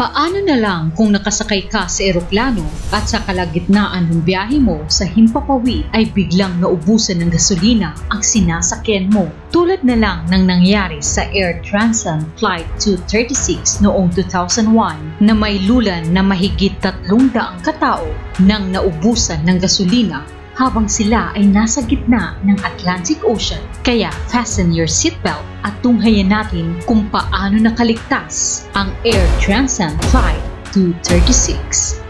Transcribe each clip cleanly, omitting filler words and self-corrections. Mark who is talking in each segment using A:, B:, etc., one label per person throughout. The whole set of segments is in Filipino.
A: Paano na lang kung nakasakay ka sa eroplano at sa kalagitnaan ng biyahe mo sa himpapawid ay biglang naubusan ng gasolina ang sinasakyan mo? Tulad na lang ng nangyari sa Air Transat Flight 236 noong 2001 na may lulan na mahigit 300 katao nang naubusan ng gasolina habang sila ay nasa gitna ng Atlantic Ocean. Kaya fasten your seatbelt at tunghayan natin kung paano nakaligtas ang Air Transat Flight 236.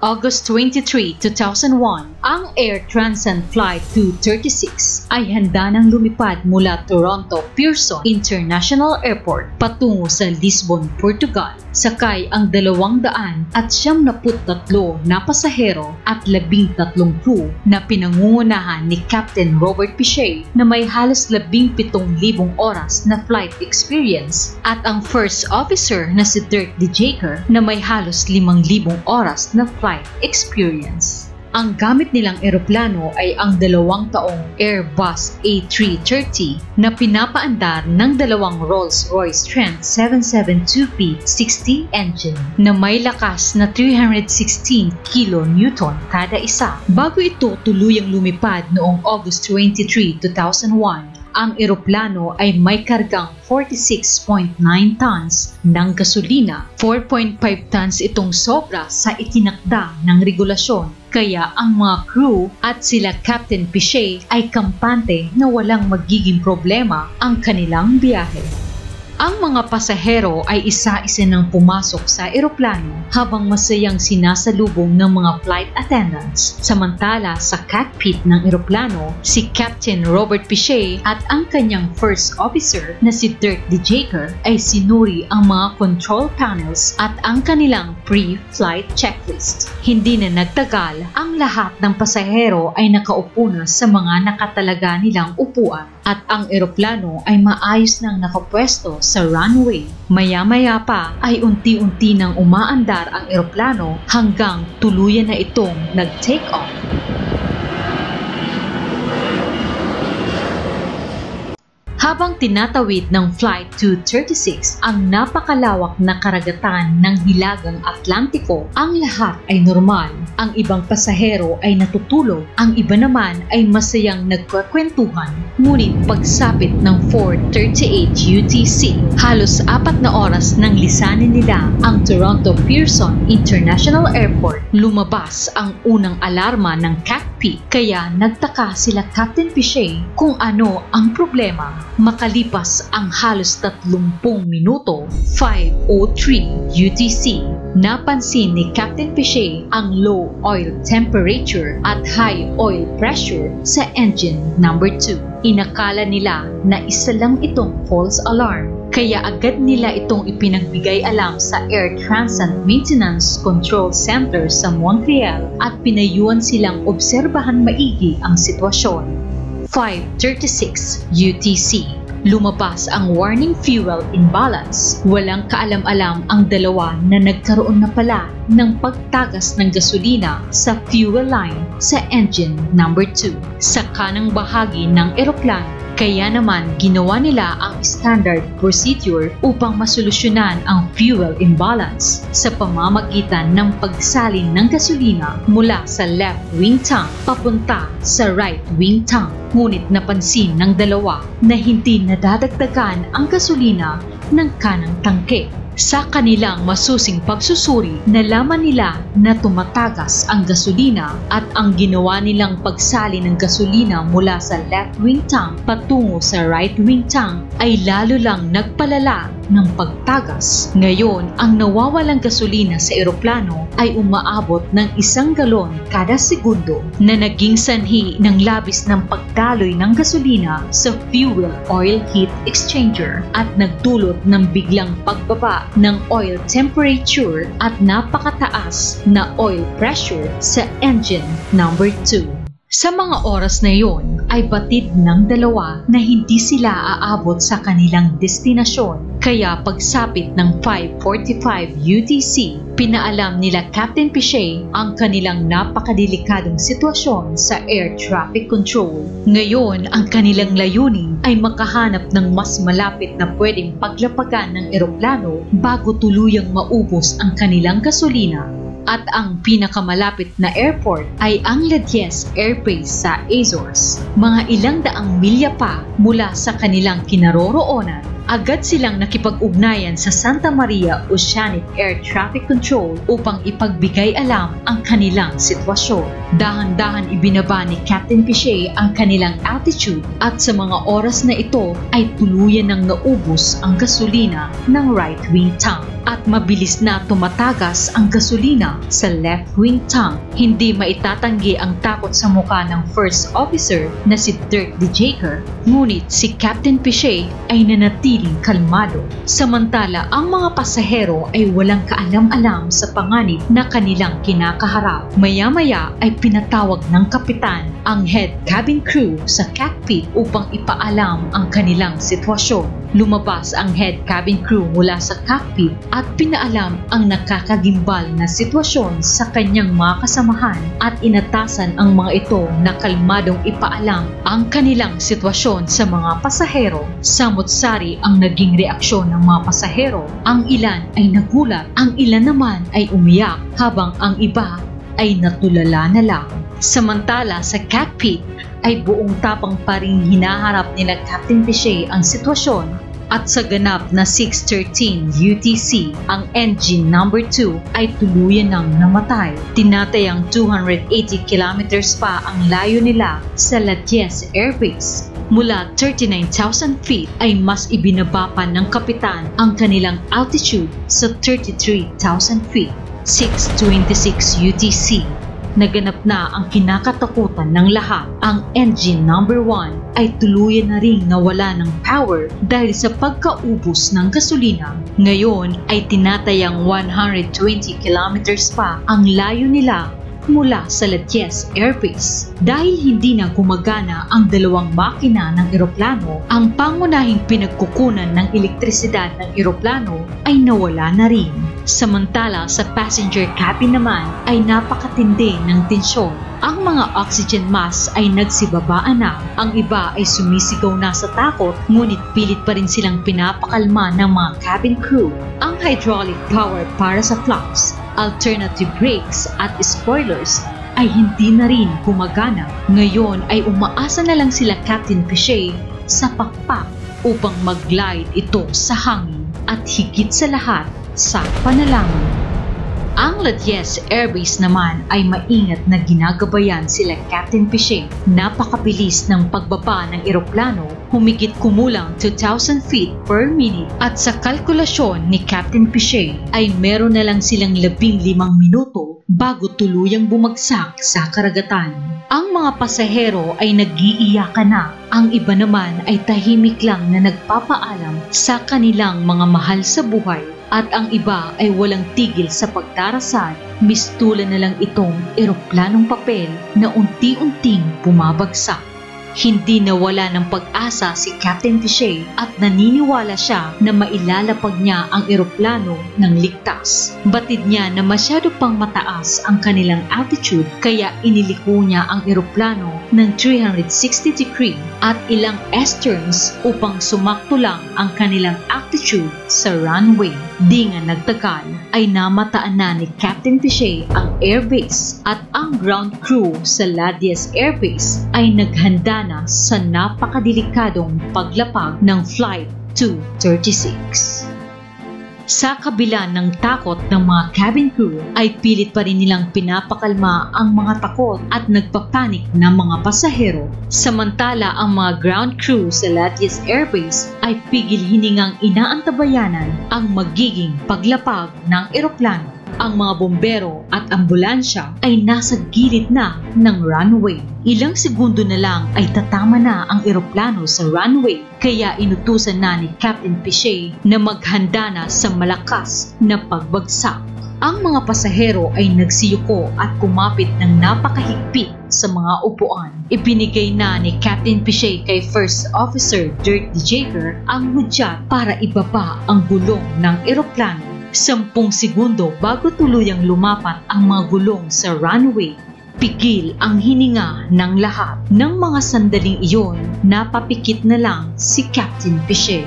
A: August 23, 2001, ang Air Transat Flight 236 ay handa nang lumipad mula Toronto Pearson International Airport patungo sa Lisbon, Portugal. Sakay ang 273 na pasahero at 13 crew na pinangungunahan ni Captain Robert Piché na may halos 17,000 oras na flight experience at ang first officer na si Dirk De Jager na may halos 5,000 oras na flight experience. Ang gamit nilang eroplano ay ang 2 taong Airbus A330 na pinapaandar ng 2 Rolls-Royce Trent 772P60 engine na may lakas na 316 kN kada isa. Bago ito tuluyang lumipad noong August 23, 2001, ang eroplano ay may kargang 46.9 tons ng gasolina. 4.5 tons itong sobra sa itinakda ng regulasyon. Kaya ang mga crew at sila Captain Piché ay kampante na walang magiging problema ang kanilang biyahe. Ang mga pasahero ay isa-isa nang pumasok sa eroplano habang masayang sinasalubong ng mga flight attendants. Samantala sa cockpit ng eroplano, si Captain Robert Piché at ang kanyang first officer na si Dirk De Jager ay sinuri ang mga control panels at ang kanilang pre-flight checklist. Hindi na nagtagal, ang lahat ng pasahero ay nakaupo na sa mga nakatalaga nilang upuan at ang eroplano ay maayos nang nakapwesto sa runway. Maya-maya pa ay unti-unti nang umaandar ang eroplano hanggang tuluyan na itong nag-take off. Habang tinatawid ng Flight 236 ang napakalawak na karagatan ng Hilagang Atlantiko, ang lahat ay normal. Ang ibang pasahero ay natutulog, ang iba naman ay masayang nagkwekwentuhan. Ngunit pagsapit ng 4:38 UTC, halos 4 na oras nang lisanin nila ang Toronto Pearson International Airport, lumabas ang unang alarma ng cockpit. Kaya nagtaka sila Captain Piché kung ano ang problema. Makalipas ang halos 30 minuto, 5:03 UTC, napansin ni Captain Piché ang low oil temperature at high oil pressure sa engine number 2. Inakala nila na isa lang itong false alarm, kaya agad nila itong ipinagbigay alam sa Air Transat Maintenance Control Center sa Montreal at pinayuhan silang obserbahan maigi ang sitwasyon. 5:36 UTC. Lumabas ang warning fuel imbalance. Walang kaalam-alam ang dalawa na nagkaroon na pala ng pagtagas ng gasolina sa fuel line sa engine number 2 sa kanang bahagi ng eroplano. Kaya naman ginawa nila ang standard procedure upang masolusyonan ang fuel imbalance sa pamamagitan ng pagsalin ng gasolina mula sa left wing tank papunta sa right wing tank. Ngunit napansin ng dalawa na hindi nadadagdagan ang gasolina ng kanang tangke. Sa kanilang masusing pagsusuri, nalaman nila na tumatagas ang gasolina at ang ginawa nilang pagsali ng gasolina mula sa left wing tank patungo sa right wing tank ay lalo lang nagpalala ng pagtagas. Ngayon, ang nawawalang gasolina sa eroplano ay umaabot ng 1 galon kada segundo na naging sanhi ng labis ng pagdaloy ng gasolina sa fuel oil heat exchanger at nagdulot ng biglang pagbaba ng oil temperature at napakataas na oil pressure sa engine number 2. Sa mga oras na iyon ay batid ng dalawa na hindi sila aabot sa kanilang destinasyon Kaya pagsapit ng 5:45 UTC, pinaalam nila Captain Piche ang kanilang napakadelikadong sitwasyon sa air traffic control. Ngayon, ang kanilang layunin ay makahanap ng mas malapit na pwedeng paglapagan ng eroplano bago tuluyang maubos ang kanilang gasolina. At ang pinakamalapit na airport ay ang Ladies Air Base sa Azores. Mga ilang daang milya pa mula sa kanilang kinaroroonan. Agad silang nakipag-ugnayan sa Santa Maria Oceanic Air Traffic Control upang ipagbigay alam ang kanilang sitwasyon. Dahan-dahan ibinaba ni Captain Piche ang kanilang altitude at sa mga oras na ito ay tuluyan ng naubos ang gasolina ng right wing tank at mabilis na tumatagas ang gasolina sa left wing tank. Hindi maitatanggi ang takot sa muka ng first officer na si Dirk de Jager, ngunit si Captain Piche ay nanatiling kalmado. Samantala, ang mga pasahero ay walang kaalam-alam sa panganib na kanilang kinakaharap. Maya-maya ay pinatawag ng kapitan ang head cabin crew sa cockpit upang ipaalam ang kanilang sitwasyon. Lumabas ang head cabin crew mula sa cockpit at pinaalam ang nakakagimbal na sitwasyon sa kanyang mga kasamahan at inatasan ang mga ito na kalmadong ipaalam ang kanilang sitwasyon sa mga pasahero. Samot-sari ang naging reaksyon ng mga pasahero. Ang ilan ay nagulat, ang ilan naman ay umiyak, habang ang iba ay natulala na lang. Samantala sa cockpit ay buong tapang pa rin hinaharap nila Captain Piche ang sitwasyon at sa ganap na 6:13 UTC, ang engine number 2 ay tuluyan ng namatay. Tinatayang 280 kilometers pa ang layo nila sa Ladies Air Base. Mula 39,000 feet ay mas ibinaba pa ng kapitan ang kanilang altitude sa 33,000 feet. 6:26 UTC. Naganap na ang kinakatakutan ng lahat. Ang engine number 1 ay tuluyan na ring nawala ng power dahil sa pagkaubos ng gasolina. Ngayon ay tinatayang 120 kilometers pa ang layo nila mula sa Ladies Air Base. Dahil hindi na gumagana ang dalawang makina ng eroplano, ang pangunahing pinagkukunan ng elektrisidad ng eroplano ay nawala na rin. Samantala sa passenger cabin naman ay napakatindi ng tensyon. Ang mga oxygen mask ay nagsibabaan na. Ang iba ay sumisigaw na sa takot, ngunit pilit pa rin silang pinapakalma ng mga cabin crew. Ang hydraulic power para sa flaps, alternative brakes at spoilers ay hindi na rin gumagana. Ngayon ay umaasa na lang sila Captain Piche sa pakpak upang mag-glide ito sa hangin at higit sa lahat sa panalangin. Ang Ladies Air Base naman ay maingat na ginagabayan sila Captain Piche. Napakabilis ng pagbaba ng eroplano, humigit kumulang 2,000 feet per minute, at sa kalkulasyon ni Captain Piche ay meron na lang silang 15 minuto bago tuluyang bumagsak sa karagatan. Ang mga pasahero ay nag-iiyakan na. Ang iba naman ay tahimik lang na nagpapaalam sa kanilang mga mahal sa buhay. At ang iba ay walang tigil sa pagdarasal. Mistulan na lang itong eroplanong papel na unti-unting bumabagsak. Hindi nawala ng pag-asa si Captain Piche at naniniwala siya na mailalapag niya ang eroplano ng ligtas. Batid niya na masyado pang mataas ang kanilang altitude, kaya iniliko niya ang eroplano ng 360 degree at ilang S-turns upang sumakto lang ang kanilang altitude sa runway. Di nga nagtagal ay namataan na ni Captain Piche ang airbase at ang ground crew sa Ladies Air Base ay naghanda na sa napakadelikadong paglapag ng Flight 236. Sa kabila ng takot ng mga cabin crew ay pilit pa rin nilang pinapakalma ang mga takot at nagpapanik ng mga pasahero. Samantala ang mga ground crew sa Ladies Air Base ay pigil hiningang inaantabayanan ang magiging paglapag ng eroplano. Ang mga bombero at ambulansya ay nasa gilid na ng runway. Ilang segundo na lang ay tatama na ang eroplano sa runway, kaya inutusan na ni Captain Piche na maghanda na sa malakas na pagbagsak. Ang mga pasahero ay nagsiyuko at kumapit ng napakahigpit sa mga upuan. Ibinigay na ni Captain Piche kay First Officer Dirk De Jager ang hudyat para ibaba ang gulong ng eroplano. 10 segundo bago tuluyang lumapat ang mga gulong sa runway, pigil ang hininga ng lahat. Ng mga sandaling iyon, napapikit na lang si Captain Piche.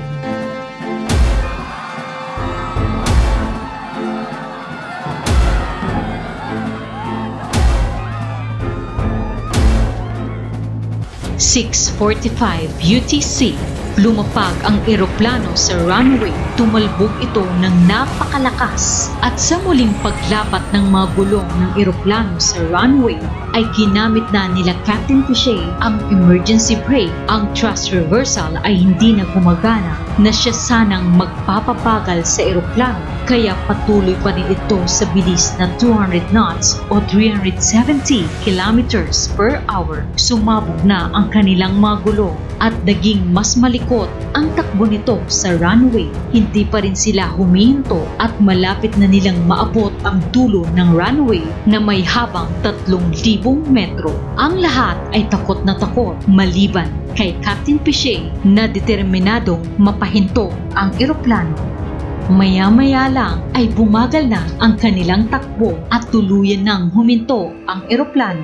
A: (6:45 UTC). Lumapag ang eroplano sa runway. Tumalbog ito ng napakalakas at sa muling paglapat ng mga gulong ng eroplano sa runway ay ginamit na nila Captain Piche ang emergency brake. Ang thrust reversal ay hindi na gumagana na siya sanang magpapabagal sa eroplano, kaya patuloy pa rin ito sa bilis na 200 knots o 370 kilometers per hour. Sumabog na ang kanilang mga gulong at naging mas malikot ang takbo nito sa runway. Hindi pa rin sila humihinto at malapit na nilang maabot ang dulo ng runway na may habang 3,000 metro. Ang lahat ay takot na takot maliban kay Captain Piche na determinadong mapahinto ang eroplano. Maya-maya lang ay bumagal na ang kanilang takbo at tuluyan nang huminto ang eroplano.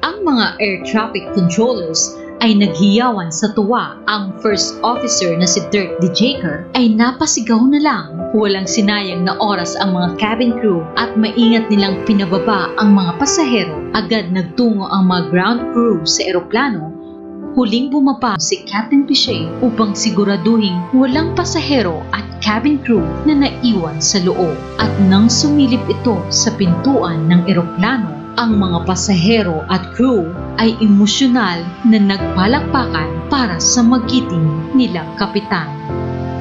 A: Ang mga air traffic controllers ay naghiyawan sa tuwa. Ang first officer na si Dirk De Jager ay napasigaw na lang. Walang sinayang na oras ang mga cabin crew at maingat nilang pinababa ang mga pasahero. Agad nagtungo ang mga ground crew sa eroplano. Huling bumaba si Captain Piche upang siguraduhin walang pasahero at cabin crew na naiwan sa loob. At nang sumilip ito sa pintuan ng eroplano, ang mga pasahero at crew ay emosyonal na nagpalakpakan para sa magiting nilang kapitan.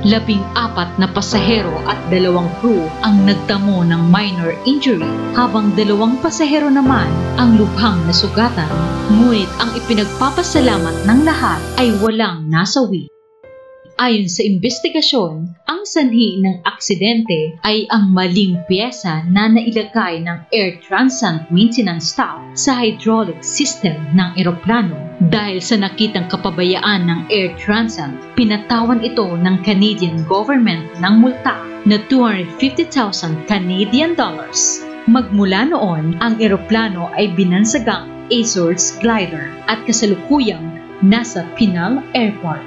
A: 14 na pasahero at 2 crew ang nagtamo ng minor injury, habang 2 pasahero naman ang lubhang nasugatan. Ngunit ang ipinagpapasalamat ng lahat ay walang nasawi. Ayon sa investigasyon, ang sanhi ng aksidente ay ang maling piyesa na nailagay ng Air Transat Maintenance Staff sa hydraulic system ng eroplano. Dahil sa nakitang kapabayaan ng Air Transat, pinatawan ito ng Canadian government ng multa na $250,000 Canadian dollars. Magmula noon, ang eroplano ay binansagang Azores Glider at kasalukuyang nasa Pinal Airport.